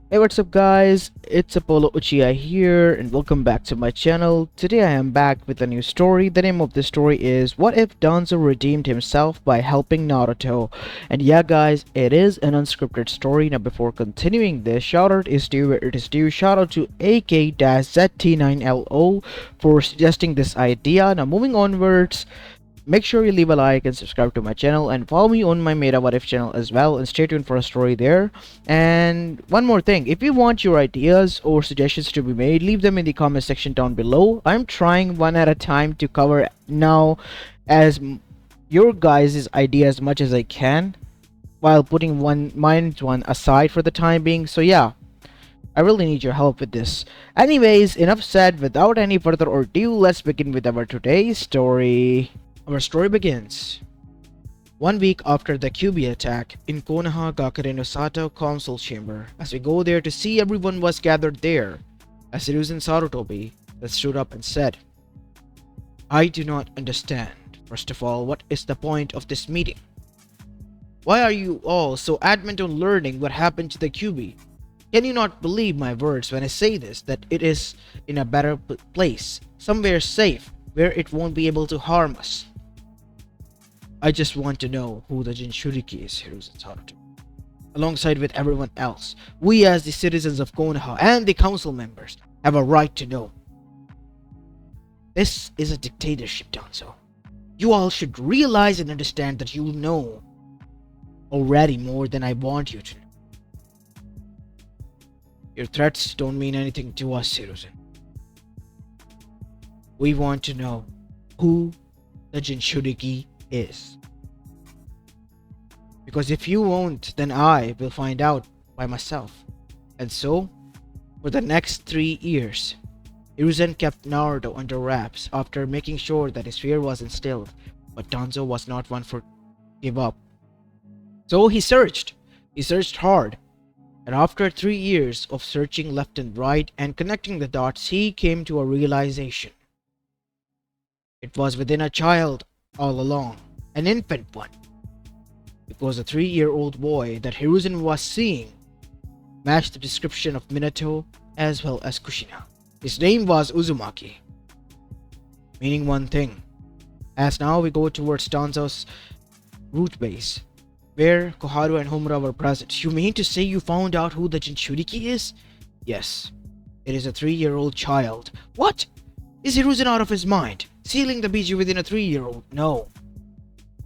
Hey, what's up guys? It's Apollo Uchiha here and welcome back to my channel. Today I am back with a new story. The name of the story is What If Danzo Redeemed Himself by Helping Naruto? And yeah guys, it is an unscripted story. Now before continuing this, shout out is due where it is due. Shout out to AK-ZT9LO for suggesting this idea. Now moving onwards, make sure you leave a like and subscribe to my channel and follow me on my Meta What If channel as well, and stay tuned for a story there. And one more thing, if you want your ideas or suggestions to be made, leave them in the comment section down below. I'm trying one at a time to cover now your guys' idea as much as I can, while putting one aside for the time being. So yeah, I really need your help with this. Anyways, enough said. Without any further ado, let's begin with our today's story. Our story begins 1 week after the QB attack in Konoha Gakure no Sato council chamber. As we go there to see, everyone was gathered there. As Hiruzen Sarutobi that stood up and said, "I do not understand. First of all, what is the point of this meeting? Why are you all so adamant on learning what happened to the QB? Can you not believe my words when I say this, that it is in a better place, somewhere safe, where it won't be able to harm us? I just want to know who the Jinchuriki is," Hiruzen Saruto. "Alongside with everyone else, we as the citizens of Konoha and the council members have a right to know. This is a dictatorship, Danzo. You all should realize and understand that you know already more than I want you to know. Your threats don't mean anything to us, Hiruzen. We want to know who the Jinchuriki is. Because if you won't, then I will find out by myself." And so, for the next 3 years, Hiruzen kept Naruto under wraps after making sure that his fear was instilled, but Danzo was not one for give up. So he searched hard, and after 3 years of searching left and right and connecting the dots, he came to a realization. It was within a child all along, an infant one, because the 3-year-old boy that Hiruzen was seeing matched the description of Minato as well as Kushina. His name was Uzumaki, meaning one thing. As now we go towards Danzo's root base, where Koharu and Homura were present. "You mean to say you found out who the Jinchuriki is?" "Yes, it is a 3-year-old child." "What? Is Hiruzen out of his mind? Sealing the Biju within a 3-year-old? No.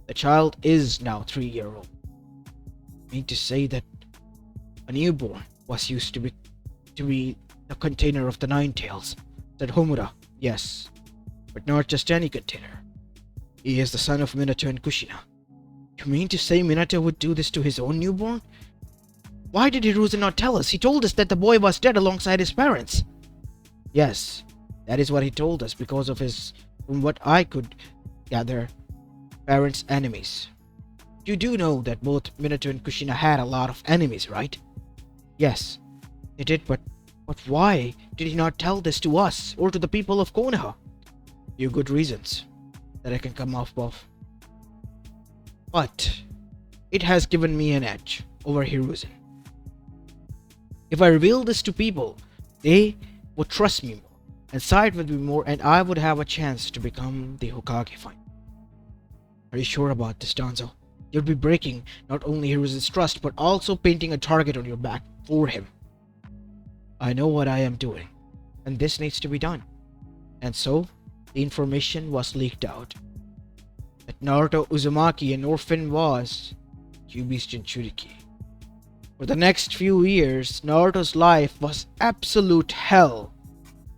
The child is now 3-year-old. Mean to say that a newborn was used to be the container of the Nine Tails," said Homura. "Yes, but not just any container. He is the son of Minato and Kushina." "You mean to say Minato would do this to his own newborn? Why did Hiruzen not tell us? He told us that the boy was dead alongside his parents." "Yes, that is what he told us because of his, from what I could gather, parents' enemies. You do know that both Minato and Kushina had a lot of enemies, right?" "Yes, they did, but why did he not tell this to us or to the people of Konoha?" "Few good reasons that I can come off of. But it has given me an edge over Hiruzen. If I reveal this to people, they would trust me more and side with me more, and I would have a chance to become the Hokage finally." "Are you sure about this, Danzo? You'll be breaking not only Hiruzen's trust, but also painting a target on your back for him." "I know what I am doing, and this needs to be done." And so, the information was leaked out. That Naruto Uzumaki, an orphan, was Kyuubi's Jinchuriki. For the next few years, Naruto's life was absolute hell.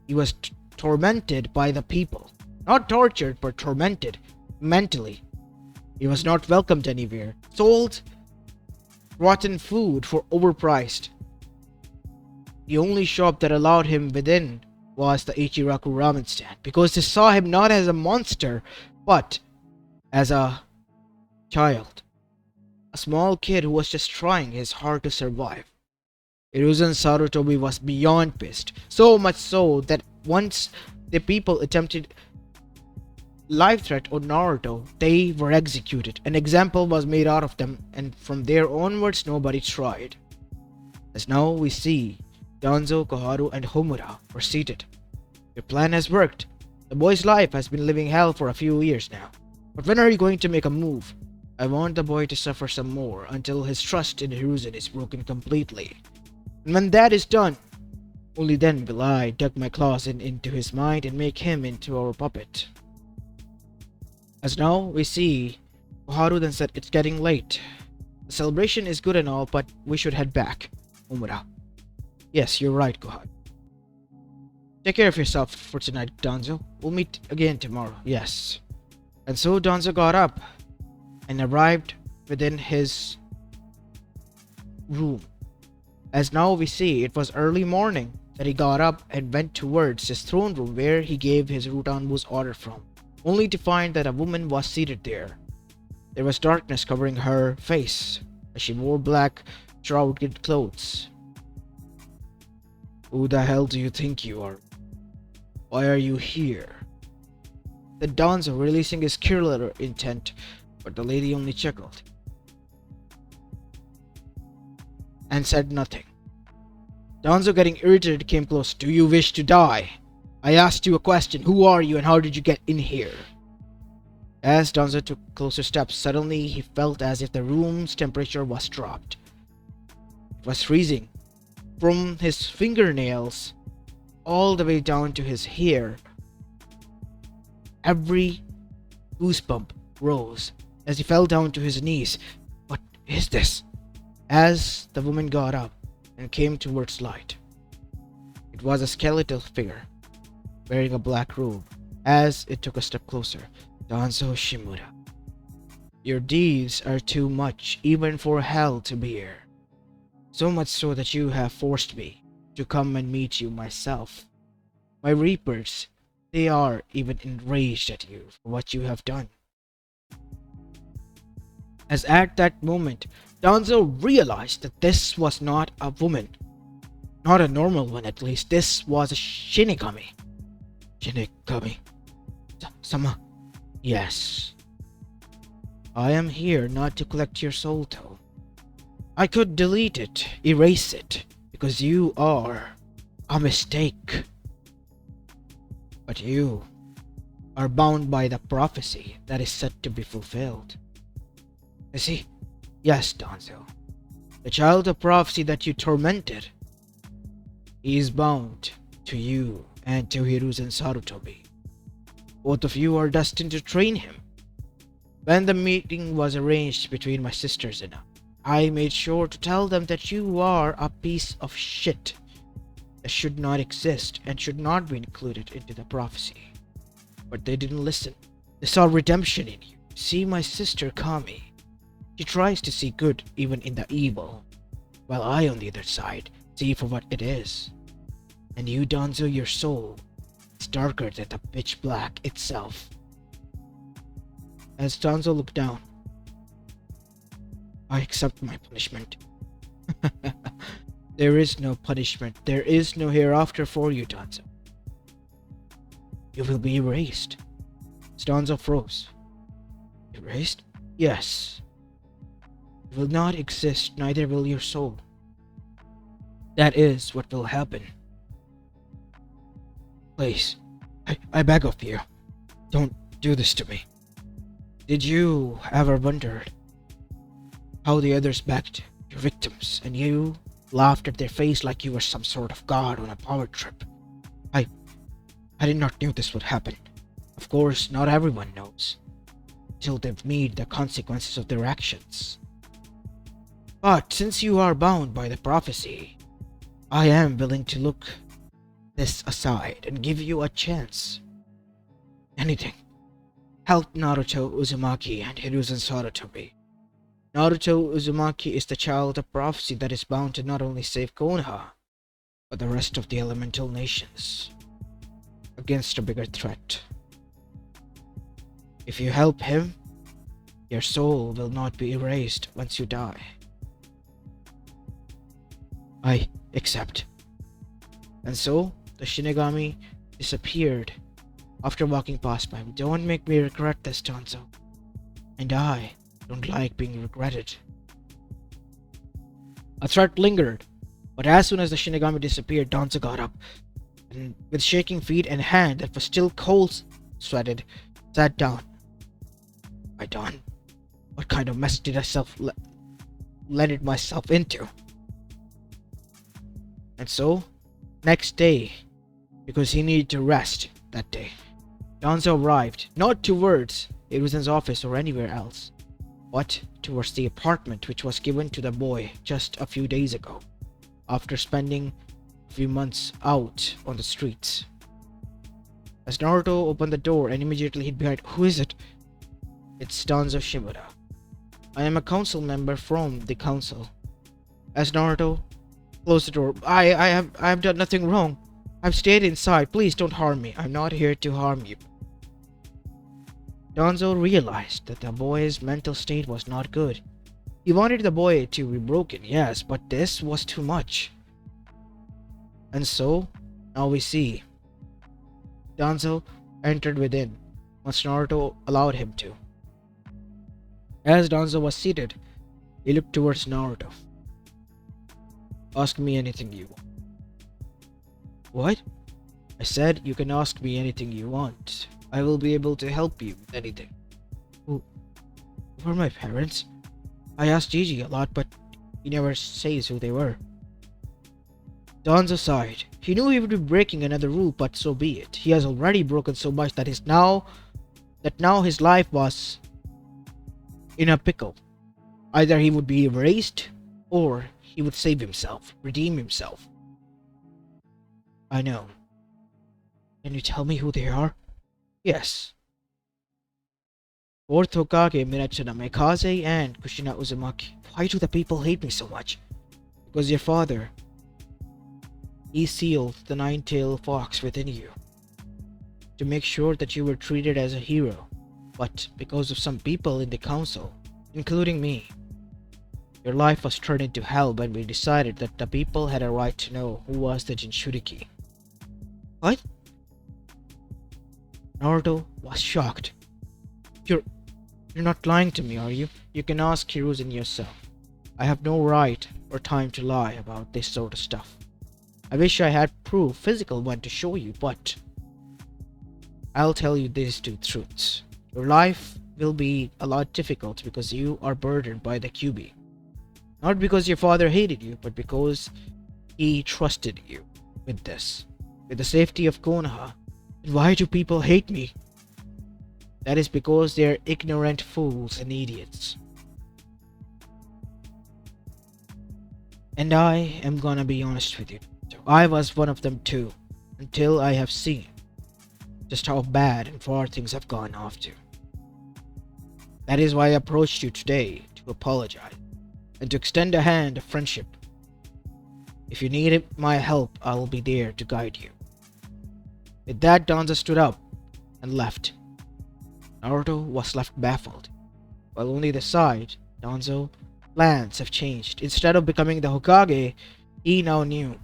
He was tormented by the people. Not tortured, but tormented mentally. He was not welcomed anywhere. Sold rotten food for overpriced. The only shop that allowed him within was the Ichiraku ramen stand, because they saw him not as a monster, but as a child. A small kid who was just trying his hard to survive. Hiruzen Sarutobi was beyond pissed. So much so that once the people attempted life threat on Naruto, they were executed. An example was made out of them, and from there onwards nobody tried. As now we see, Danzo, Koharu, and Homura were seated. Your plan has worked. The boy's life has been living hell for a few years now. But when are you going to make a move? I want the boy to suffer some more until his trust in Hiruzen is broken completely. And when that is done, only then will I dug my claws into his mind and make him into our puppet. As now we see, Koharu then said, it's getting late. The celebration is good and all, but we should head back. Omura. Yes, you're right, Koharu. Take care of yourself for tonight, Danzo. We'll meet again tomorrow. Yes. And so Danzo got up and arrived within his room. As now we see, it was early morning that he got up and went towards his throne room where he gave his Rutanbu's order from, only to find that a woman was seated there. There was darkness covering her face as she wore black, shrouded clothes. Who the hell do you think you are? Why are you here? Said Danzo, releasing his killer intent, but the lady only chuckled and said nothing. Danzo, getting irritated, came close. Do you wish to die? I asked you a question. Who are you and how did you get in here? As Danzo took closer steps, suddenly he felt as if the room's temperature was dropped. It was freezing. From his fingernails all the way down to his hair, every goosebump rose as he fell down to his knees. What is this? As the woman got up and came towards light, it was a skeletal figure wearing a black robe. As it took a step closer, Danzo Shimura, your deeds are too much even for hell to bear. So much so that you have forced me to come and meet you myself. My reapers, they are even enraged at you for what you have done. As at that moment, Danzo realized that this was not a woman. Not a normal one, at least. This was a Shinigami. Shinigami. Sama. Yes. I am here not to collect your soul, though. I could delete it, erase it, because you are a mistake. But you are bound by the prophecy that is set to be fulfilled. You see? Yes, Danzo. The child of prophecy that you tormented, he is bound to you and to Hiruzen Sarutobi. Both of you are destined to train him. When the meeting was arranged between my sisters and I made sure to tell them that you are a piece of shit that should not exist and should not be included into the prophecy. But they didn't listen. They saw redemption in you. See my sister Kami. She tries to see good even in the evil, while I on the other side see for what it is. And you, Danzo, your soul is darker than the pitch black itself. As Danzo looked down, I accept my punishment. There is no punishment. There is no hereafter for you, Danzo. You will be erased. Danzo froze. Erased? Yes. You will not exist, neither will your soul. That is what will happen. Please, I beg of you, don't do this to me. Did you ever wonder how the others backed your victims and you laughed at their face like you were some sort of god on a power trip? I did not know this would happen. Of course, not everyone knows till they've made the consequences of their actions. But since you are bound by the prophecy, I am willing to look this aside and give you a chance. Anything. Help Naruto, Uzumaki, and Hiruzen Sarutobi. Naruto Uzumaki is the child of prophecy that is bound to not only save Konoha, but the rest of the elemental nations against a bigger threat. If you help him, your soul will not be erased once you die. I accept. And so, the Shinigami disappeared after walking past by him. Don't make me regret this, Danzo. And I don't like being regretted. A threat lingered, But as soon as the Shinigami disappeared, Danzo got up and, with shaking feet and hand that was still cold sweated, sat down. I done. What kind of mess did I landed myself into? And so, next day, because he needed to rest that day, Danzo arrived, not towards Hiruzen's office or anywhere else, but towards the apartment which was given to the boy just a few days ago, after spending a few months out on the streets. As Naruto opened the door and immediately hid behind, "Who is it?" "It's Danzo Shimura. I am a council member from the council." As Naruto closed the door, I have done nothing wrong. I've stayed inside. Please don't harm me. I'm not here to harm you." Danzo realized that the boy's mental state was not good. He wanted the boy to be broken, yes, but this was too much. And so, now we see. Danzo entered within, once Naruto allowed him to. As Danzo was seated, he looked towards Naruto. "Ask me anything you want." "What?" "I said you can ask me anything you want. I will be able to help you with anything." Who are my parents? I asked Gigi a lot, but he never says who they were." Danzo sighed. He knew he would be breaking another rule, but so be it. He has already broken so much that now his life was in a pickle. Either he would be erased, or he would save himself, redeem himself. "I know." "Can you tell me who they are?" "Yes. Fourth Hokage Minachina Kaze and Kushina Uzumaki." "Why do the people hate me so much?" "Because your father, he sealed the nine-tailed fox within you to make sure that you were treated as a hero. But because of some people in the council, including me, your life was turned into hell when we decided that the people had a right to know who was the Jinchuriki." "What?" Naruto was shocked. You're not lying to me, are you? You can ask Hiruzen yourself. I have no right or time to lie about this sort of stuff. I wish I had proof, physical one, to show you, but I'll tell you these two truths. Your life will be a lot difficult because you are burdened by the QB. Not because your father hated you, but because he trusted you with this, with the safety of Konoha. And why do people hate me? That is because they're ignorant fools and idiots. And I am gonna be honest with you. I was one of them too, until I have seen just how bad and far things have gone off to. That is why I approached you today to apologize and to extend a hand of friendship. If you need my help, I will be there to guide you." With that, Danzo stood up and left. Naruto was left baffled. While only the side, Danzo's plans have changed. Instead of becoming the Hokage, he now knew,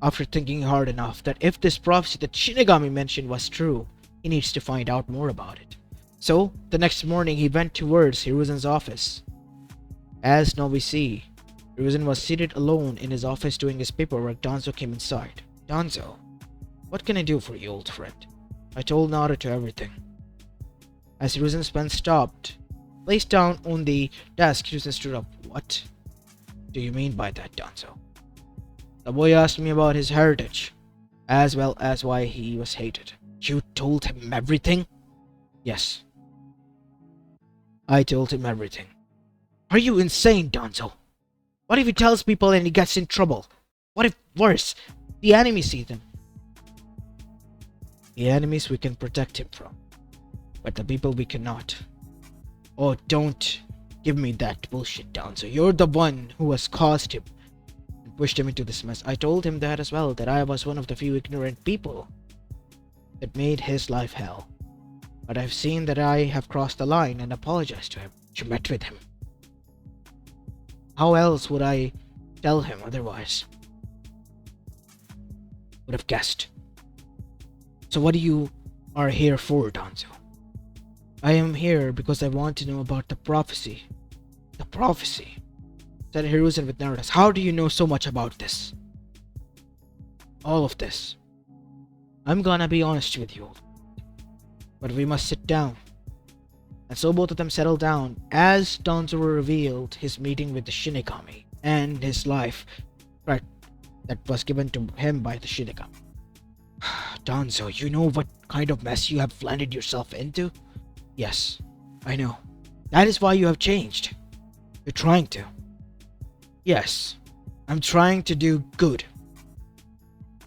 after thinking hard enough, that if this prophecy that Shinigami mentioned was true, he needs to find out more about it. So, the next morning he went towards Hiruzen's office. As now we see, Hiruzen was seated alone in his office doing his paperwork. Danzo came inside. "Danzo, what can I do for you, old friend?" I told Naruto everything. As Hiruzen's pen stopped, placed down on the desk, Hiruzen stood up. "What do you mean by that, Danzo?" "The boy asked me about his heritage, as well as why he was hated." "You told him everything?" "Yes. I told him everything." "Are you insane, Danzo? What if he tells people and he gets in trouble? What if, worse, the enemy see them?" "The enemies we can protect him from, but the people we cannot." "Oh, don't give me that bullshit, Danzo. You're the one who has caused him and pushed him into this mess." I told him that as well, that I was one of the few ignorant people that made his life hell. But I've seen that I have crossed the line and apologized to him. You met with him. How else would I tell him otherwise? Would have guessed. So what do you are here for, Danzo? I am here because I want to know about the prophecy. The prophecy? said Hiruzen with narratives. How do you know so much about this? All of this. I'm gonna be honest with you, but we must sit down. And so both of them settled down as Danzo revealed his meeting with the Shinigami and his life threat that was given to him by the Shinigami. Danzo, you know what kind of mess you have landed yourself into? Yes, I know. That is why you have changed. You're trying to. Yes, I'm trying to do good,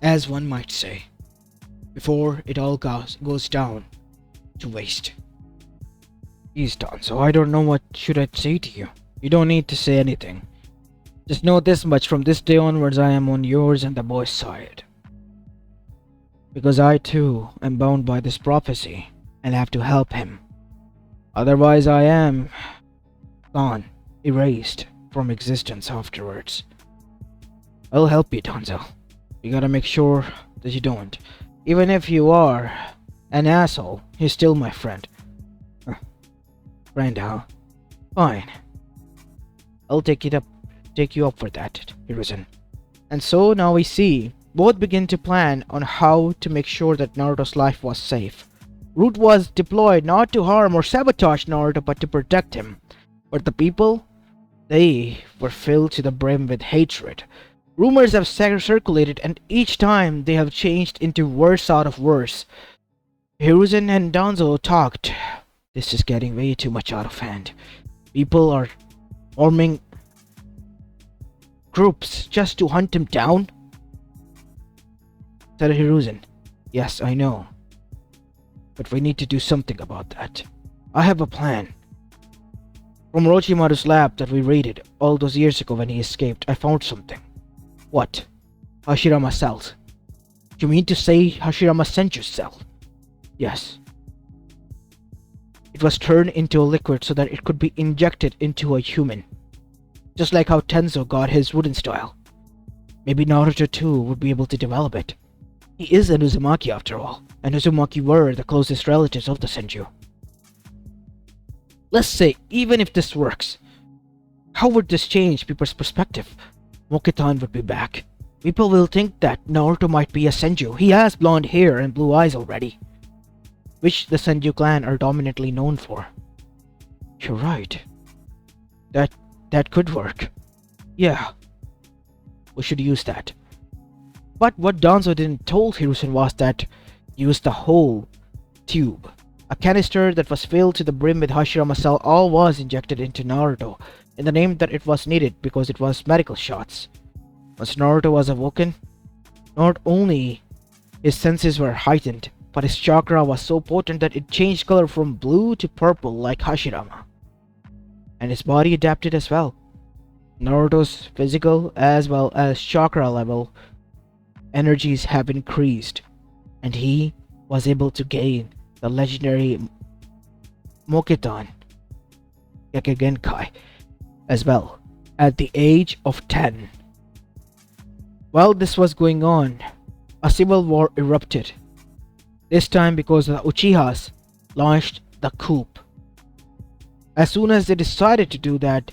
as one might say, before it all goes down to waste. Please, Danzo, I don't know what should I say to you. You don't need to say anything. Just know this much, from this day onwards I am on yours and the boy's side. Because I too am bound by this prophecy and have to help him. Otherwise I am gone, erased from existence afterwards. I'll help you, Danzo. You gotta make sure that you don't. Even if you are an asshole, you're still my friend. Friend, huh? Fine. I'll take you up for that, Hiruzen. And so now we see both begin to plan on how to make sure that Naruto's life was safe. Root was deployed not to harm or sabotage Naruto, but to protect him. But the people, they were filled to the brim with hatred. Rumors have circulated, and each time they have changed into worse out of worse. Hiruzen and Danzo talked. This is getting way too much out of hand. People are forming groups just to hunt him down? Said Hiruzen. Yes, I know. But we need to do something about that. I have a plan. From Orochimaru's lab that we raided all those years ago when he escaped, I found something. What? Hashirama's cells. You mean to say Hashirama sent your cell? Yes. It was turned into a liquid so that it could be injected into a human. Just like how Tenzo got his wooden style. Maybe Naruto too would be able to develop it. He is an Uzumaki after all, and Uzumaki were the closest relatives of the Senju. Let's say, even if this works, how would this change people's perspective? Mokitan would be back. People will think that Naruto might be a Senju. He has blonde hair and blue eyes already, which the Senju clan are dominantly known for. You're right. That could work. Yeah. We should use that. But what Danzo didn't told Hiruzen was that use the whole tube. A canister that was filled to the brim with Hashirama cell all was injected into Naruto in the name that it was needed because it was medical shots. Once Naruto was awoken, not only his senses were heightened, but his chakra was so potent that it changed color from blue to purple like Hashirama. And his body adapted as well. Naruto's physical as well as chakra level energies have increased, and he was able to gain the legendary Mokitan Gekigenkai as well at the age of 10. While this was going on, a civil war erupted. This time because the Uchihas launched the coup. As soon as they decided to do that,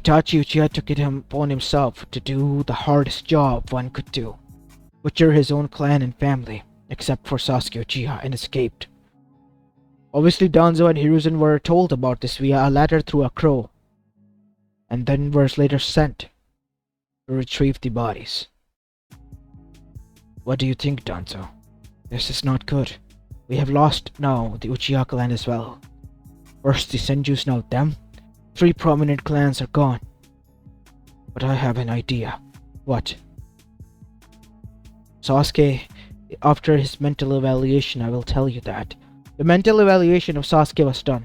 Itachi Uchiha took it upon himself to do the hardest job one could do. Butcher his own clan and family, except for Sasuke Uchiha, and escaped. Obviously Danzo and Hiruzen were told about this via a letter through a crow, and then were later sent to retrieve the bodies. What do you think, Danzo? This is not good. We have lost now the Uchiha clan as well. First the Senjus, now them. 3 prominent clans are gone. But I have an idea. What? Sasuke, after his mental evaluation, I will tell you that. The mental evaluation of Sasuke was done.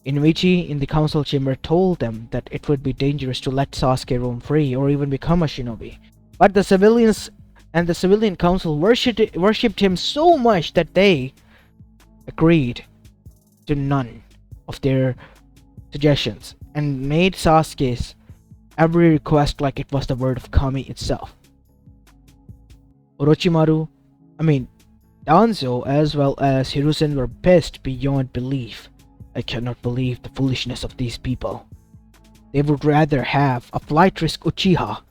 Inoichi in the council chamber told them that it would be dangerous to let Sasuke roam free or even become a shinobi. But the civilians and the civilian council worshipped him so much that they agreed to none of their suggestions and made Sasuke's every request like it was the word of Kami itself. Danzo as well as Hiruzen were pissed beyond belief. I cannot believe the foolishness of these people. They would rather have a flight risk Uchiha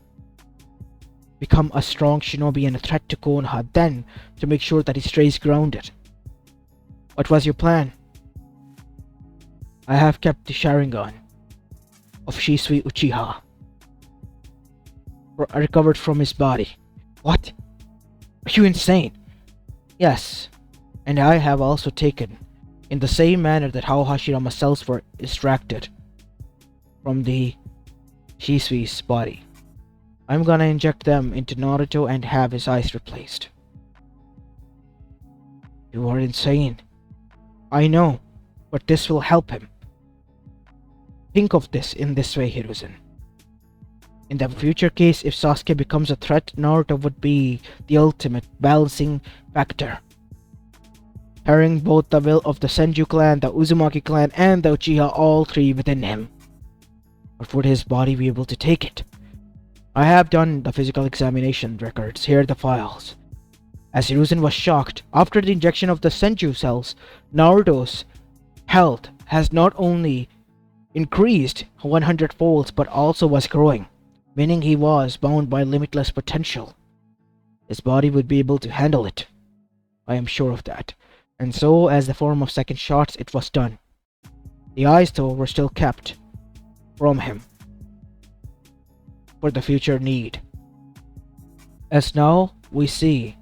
become a strong shinobi and a threat to Konoha than to make sure that he stays grounded. What was your plan? I have kept the Sharingan of Shisui Uchiha recovered from his body. What? Are you insane? Yes, and I have also taken, in the same manner that how Hashirama's cells were extracted from the Shisui's body. I'm gonna inject them into Naruto and have his eyes replaced. You are insane. I know, but this will help him. Think of this in this way, Hiruzen. In the future case, if Sasuke becomes a threat, Naruto would be the ultimate balancing factor, carrying both the will of the Senju clan, the Uzumaki clan, and the Uchiha, all three within him. But would his body be able to take it? I have done the physical examination records. Here are the files. As Hiruzen was shocked, after the injection of the Senju cells, Naruto's health has not only increased 100 folds but also was growing, meaning he was bound by limitless potential. His body would be able to handle it. I am sure of that. And so, as the form of second shots, it was done. The eyes, though, were still kept from him for the future need. As now we see,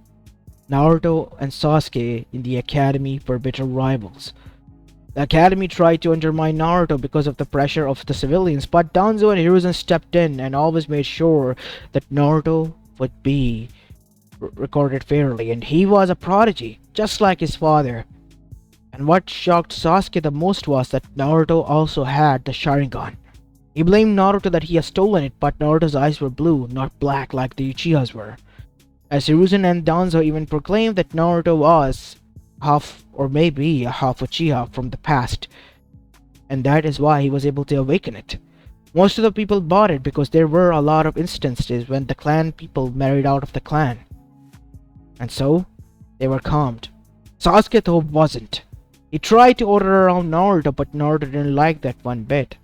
Naruto and Sasuke in the academy were bitter rivals. The academy tried to undermine Naruto because of the pressure of the civilians, but Danzo and Hiruzen stepped in and always made sure that Naruto would be recorded fairly, and he was a prodigy, just like his father. And what shocked Sasuke the most was that Naruto also had the Sharingan. He blamed Naruto that he had stolen it, but Naruto's eyes were blue, not black like the Uchihas were. As Hiruzen and Danzo even proclaimed that Naruto was half, or maybe a half Uchiha from the past, and that is why he was able to awaken it. Most of the people bought it because there were a lot of instances when the clan people married out of the clan, and so they were calmed. Sasuke though wasn't. He tried to order around Naruto, but Naruto didn't like that one bit.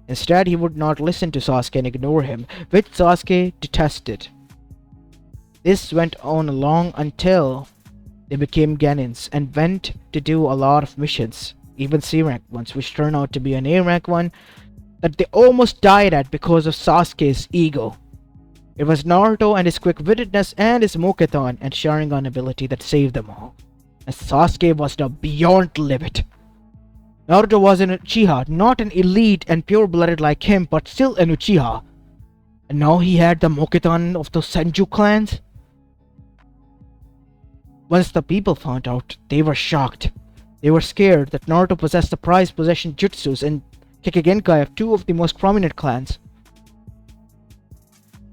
Instead, he would not listen to Sasuke and ignore him, which Sasuke detested. This went on long until they became Genins and went to do a lot of missions, even C-rank ones, which turned out to be an A-rank one that they almost died at because of Sasuke's ego. It was Naruto and his quick-wittedness and his Moketan and Sharingan ability that saved them all. And Sasuke was now beyond limit. Naruto was an Uchiha, not an elite and pure-blooded like him, but still an Uchiha. And now he had the Moketan of the Senju clans? Once the people found out, they were shocked. They were scared that Naruto possessed the prized possession jutsus and Kekkei of two of the most prominent clans.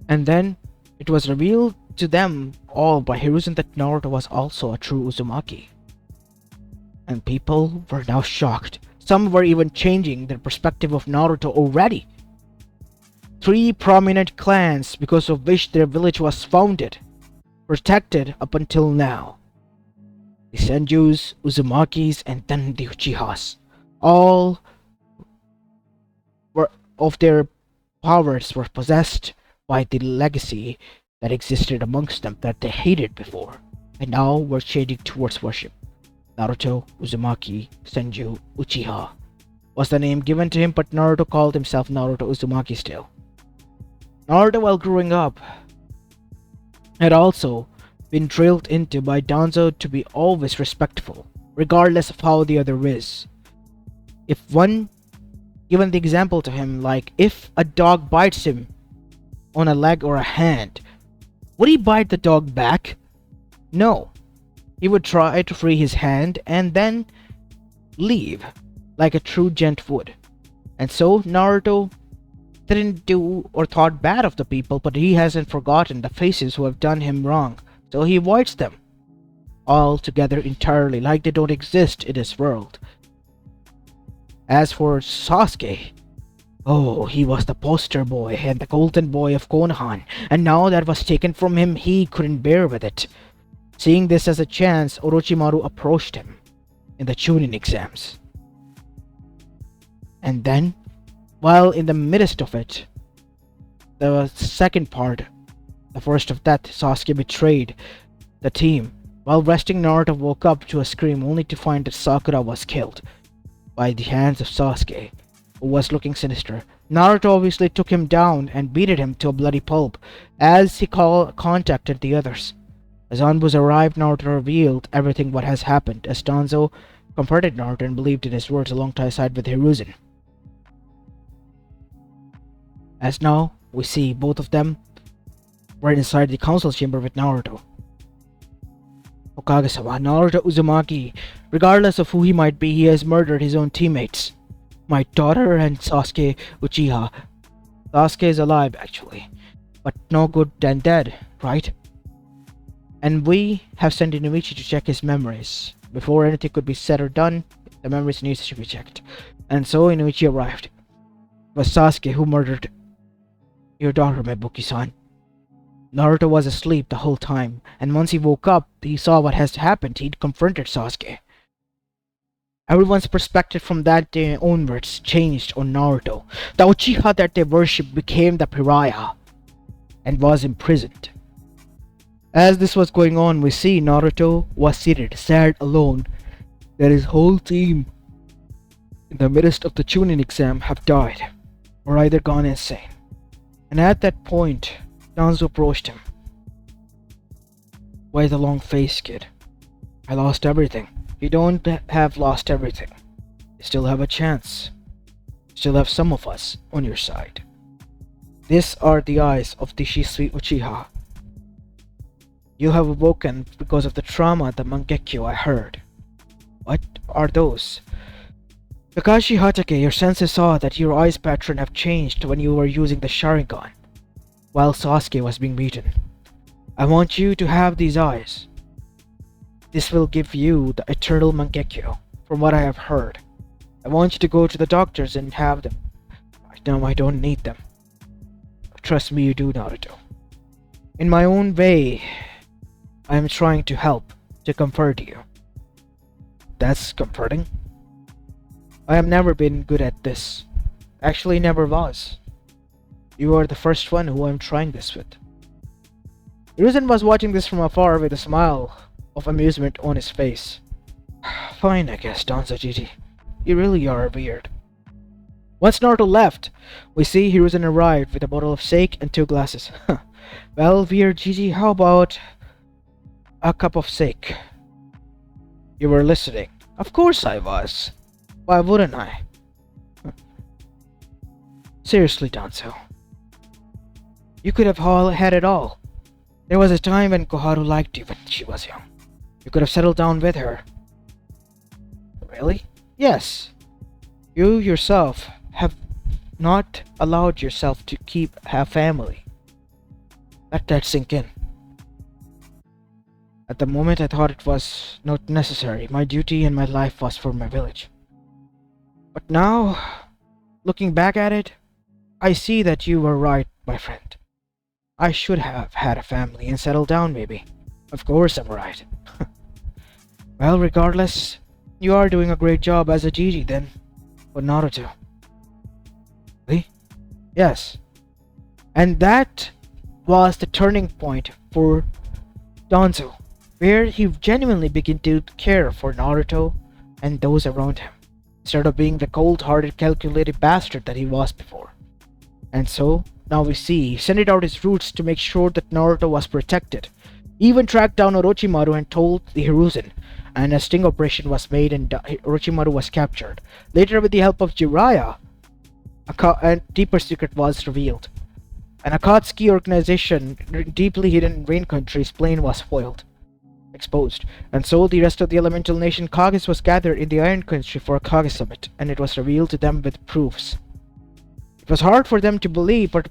And then, it was revealed to them all by Hiruzen that Naruto was also a true Uzumaki. And people were now shocked. Some were even changing their perspective of Naruto already. 3 prominent clans because of which their village was founded, protected up until now. The Senjus, Uzumakis, and then the Uchihas. All were of their powers were possessed by the legacy that existed amongst them that they hated before, and now were changing towards worship. Naruto, Uzumaki, Senju, Uchiha was the name given to him, but Naruto called himself Naruto Uzumaki still. Naruto, while growing up, had also been drilled into by Danzo to be always respectful, regardless of how the other is. If one given the example to him, like if a dog bites him on a leg or a hand, would he bite the dog back? No. He would try to free his hand and then leave, like a true gent would. And so Naruto didn't do or thought bad of the people, but he hasn't forgotten the faces who have done him wrong, so he avoids them altogether entirely, like they don't exist in this world. As for Sasuke, oh, he was the poster boy and the golden boy of Konoha, and now that was taken from him, he couldn't bear with it. Seeing this as a chance, Orochimaru approached him in the chunin exams. And then, While in the midst of it, the second part, the first of that, Sasuke betrayed the team. While resting, Naruto woke up to a scream only to find that Sakura was killed by the hands of Sasuke, who was looking sinister. Naruto obviously took him down and beated him to a bloody pulp as he contacted the others. As Anbus arrived, Naruto revealed everything what has happened as Danzo comforted Naruto and believed in his words alongside with Hiruzen. As now, we see both of them were inside the council chamber with Naruto. Hokage-sama, Naruto Uzumaki, regardless of who he might be, he has murdered his own teammates. My daughter and Sasuke Uchiha. Sasuke is alive actually, but no good than dead, right? And we have sent Inuichi to check his memories. Before anything could be said or done, the memories needs to be checked. And so Inuichi arrived. It was Sasuke who murdered your daughter, Mebuki-san. Naruto was asleep the whole time, and once he woke up, he saw what has happened. He confronted Sasuke. Everyone's perspective from that day onwards changed on Naruto. The Uchiha that they worshipped became the pariah and was imprisoned. As this was going on, we see Naruto was seated, sad, alone, that his whole team in the midst of the chunin exam have died, or either gone insane. And at that point, Danzo approached him. Why the long face, kid? I lost everything. You don't have lost everything. You still have a chance. You still have some of us on your side. These are the eyes of the Shisui Uchiha. You have awoken because of the trauma at the Mangekyo, I heard. What are those? Kakashi Hatake, your sensei saw that your eyes pattern have changed when you were using the Sharingan, while Sasuke was being beaten. I want you to have these eyes. This will give you the eternal Mangekyo, from what I have heard. I want you to go to the doctors and have them. Right now I don't need them. Trust me, you do, Naruto. In my own way, I am trying to help, to comfort you. That's comforting. I have never been good at this. Actually, never was. You are the first one who I'm trying this with. Hiruzen was watching this from afar with a smile of amusement on his face. Fine, I guess, Danzo Gigi. You really are weird. Once Naruto left, we see Hiruzen arrived with a bottle of sake and 2 glasses. Well, weird Gigi, how about a cup of sake? You were listening. Of course I was. Why wouldn't I? Seriously, Danzo. You could have had it all. There was a time when Koharu liked you when she was young. You could have settled down with her. Really? Yes. You yourself have not allowed yourself to have family. Let that sink in. At the moment I thought it was not necessary. My duty and my life was for my village. But now, looking back at it, I see that you were right, my friend. I should have had a family and settled down maybe. Of course I'm right. Well, regardless, you are doing a great job as a Gigi then, for Naruto. Really? Yes. And that was the turning point for Danzo, where he genuinely began to care for Naruto and those around him, instead of being the cold-hearted, calculated bastard that he was before. And so, now we see, he sent out his roots to make sure that Naruto was protected. He even tracked down Orochimaru and told the Hiruzen, and a sting operation was made and Orochimaru was captured. Later, with the help of Jiraiya, a deeper secret was revealed. An Akatsuki organization deeply hidden in Rain Country's plane was exposed, and so the rest of the elemental nation Kages was gathered in the Iron Country for a Kage summit, and it was revealed to them with proofs. It was hard for them to believe, but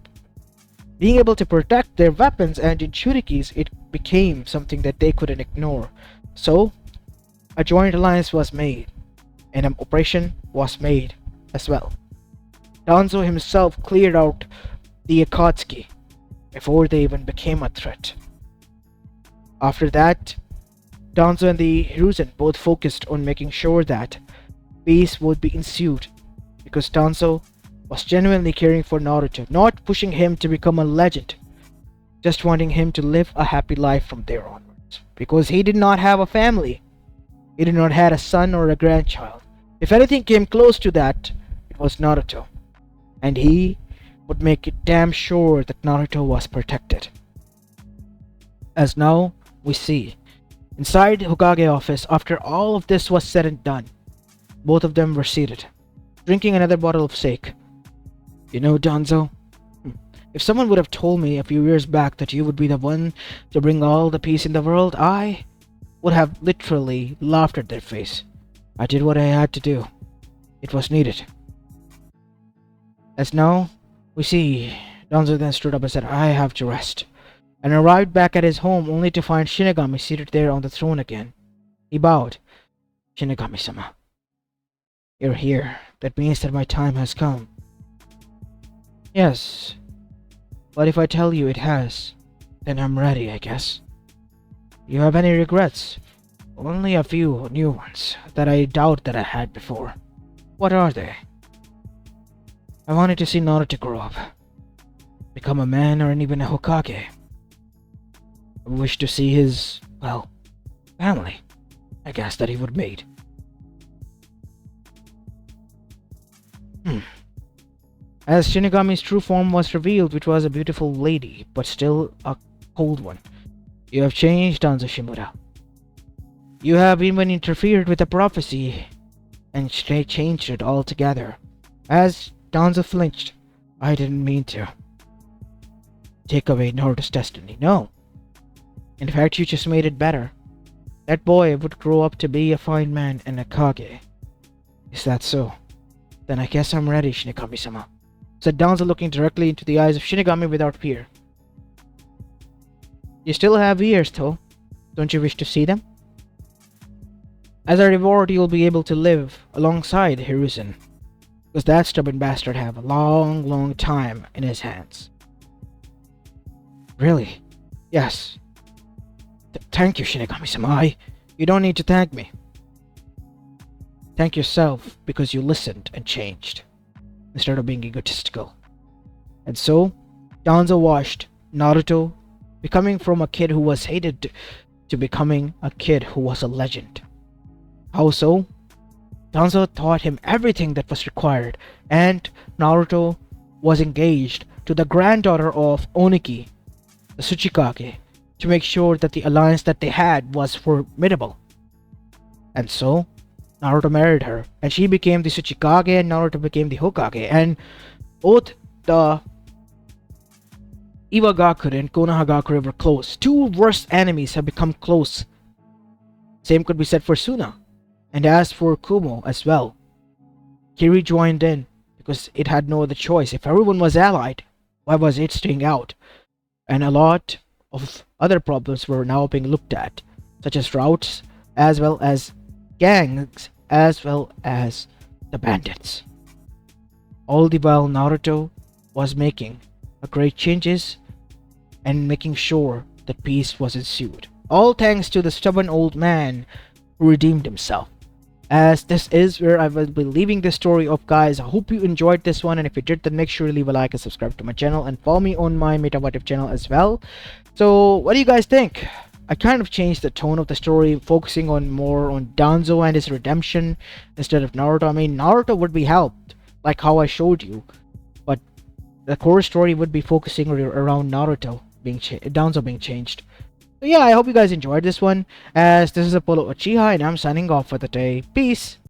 being able to protect their weapons and Jinchurikis, it became something that they couldn't ignore. So, a joint alliance was made, and an operation was made as well. Danzo himself cleared out the Akatsuki before they even became a threat. After that, Danzo and the Hiruzen both focused on making sure that peace would be ensued, because Danzo was was genuinely caring for Naruto, not pushing him to become a legend, just wanting him to live a happy life from there onwards. Because he did not have a family. He did not have a son or a grandchild. If anything came close to that, it was Naruto. And he would make it damn sure that Naruto was protected. As now we see, inside Hokage office, after all of this was said and done, both of them were seated, drinking another bottle of sake. You know, Danzo, if someone would have told me a few years back that you would be the one to bring all the peace in the world, I would have literally laughed at their face. I did what I had to do. It was needed. As now we see, Danzo then stood up and said, I have to rest, and arrived back at his home only to find Shinigami seated there on the throne again. He bowed. Shinigami-sama, you're here. That means that my time has come. Yes, but if I tell you it has, then I'm ready, I guess. You have any regrets? Only a few new ones that I doubt that I had before. What are they? I wanted to see Naruto grow up, become a man or even a Hokage. I wish to see his, well, family, I guess, that he would meet. As Shinigami's true form was revealed, which was a beautiful lady, but still a cold one. You have changed, Danzo Shimura. You have even interfered with the prophecy and changed it altogether. As Danzo flinched, I didn't mean to take away Naruto's destiny, no. In fact, you just made it better. That boy would grow up to be a fine man and a Kage. Is that so? Then I guess I'm ready, Shinigami-sama, said Danzo, looking directly into the eyes of Shinigami without fear. You still have ears, though. Don't you wish to see them? As a reward, you'll be able to live alongside Hiruzen, because that stubborn bastard have a long time in his hands. Really? Yes. Thank you, Shinigami-sama. You don't need to thank me. Thank yourself, because you listened and changed, instead of being egotistical. And so, Danzo watched Naruto becoming from a kid who was hated to becoming a kid who was a legend. How so? Danzo taught him everything that was required, and Naruto was engaged to the granddaughter of Oniki, the Tsuchikage, to make sure that the alliance that they had was formidable. And so, Naruto married her, and she became the Tsuchikage and Naruto became the Hokage, and both the Iwagakure and Konohagakure were close. Two worst enemies have become close. Same could be said for Suna. And as for Kumo as well. Kiri joined in because it had no other choice. If everyone was allied, why was it staying out? And a lot of other problems were now being looked at, such as routes, as well as gangs, as well as the bandits. All the while Naruto was making great changes and making sure that peace was ensued. All thanks to the stubborn old man who redeemed himself. As this is where I will be leaving this story off, guys. I hope you enjoyed this one, and if you did, then make sure to leave a like and subscribe to my channel and follow me on my Metamotive channel as well. So what do you guys think? I kind of changed the tone of the story, focusing on more on Danzo and his redemption instead of Naruto. I mean, Naruto would be helped, like how I showed you, but the core story would be focusing around Naruto being Danzo being changed. So yeah, I hope you guys enjoyed this one, as this is Apollo Uchiha, and I'm signing off for the day. Peace!